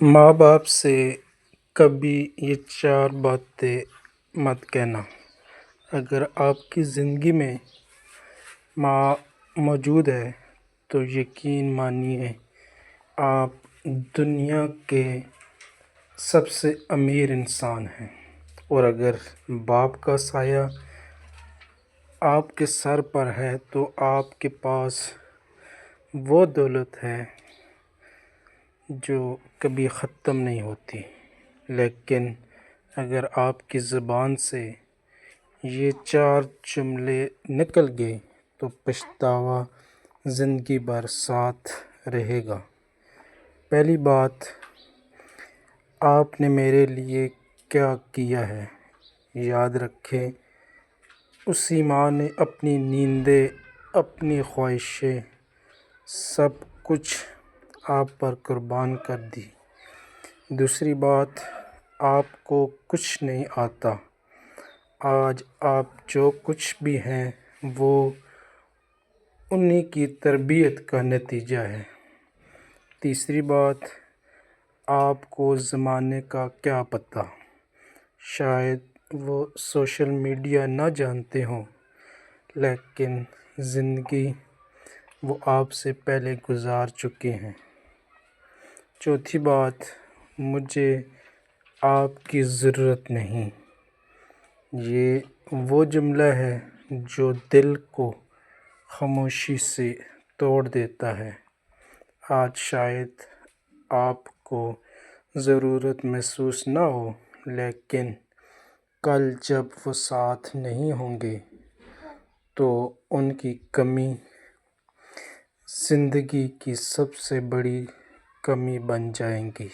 ماں باپ سے کبھی یہ 4 باتیں مت کہنا۔ اگر آپ کی زندگی میں ماں موجود ہے تو یقین مانیے آپ دنیا کے سب سے امیر انسان ہیں، اور اگر باپ کا سایہ آپ کے سر پر ہے تو آپ کے پاس وہ دولت ہے جو کبھی ختم نہیں ہوتی۔ لیکن اگر آپ کی زبان سے یہ 4 جملے نکل گئے تو پچھتاوا زندگی بھر ساتھ رہے گا۔ پہلی بات، آپ نے میرے لیے کیا کیا ہے؟ یاد رکھیں، اسی ماں نے اپنی نیندیں، اپنی خواہشیں، سب کچھ آپ پر قربان کر دی۔ دوسری بات، آپ کو کچھ نہیں آتا۔ آج آپ جو کچھ بھی ہیں وہ انہی کی تربیت کا نتیجہ ہے۔ تیسری بات، آپ کو زمانے کا کیا پتہ، شاید وہ سوشل میڈیا نہ جانتے ہوں، لیکن زندگی وہ آپ سے پہلے گزار چکے ہیں۔ چوتھی بات، مجھے آپ کی ضرورت نہیں۔ یہ وہ جملہ ہے جو دل کو خاموشی سے توڑ دیتا ہے۔ آج شاید آپ کو ضرورت محسوس نہ ہو، لیکن کل جب وہ ساتھ نہیں ہوں گے تو ان کی کمی زندگی کی سب سے بڑی کمی بن جائے گی۔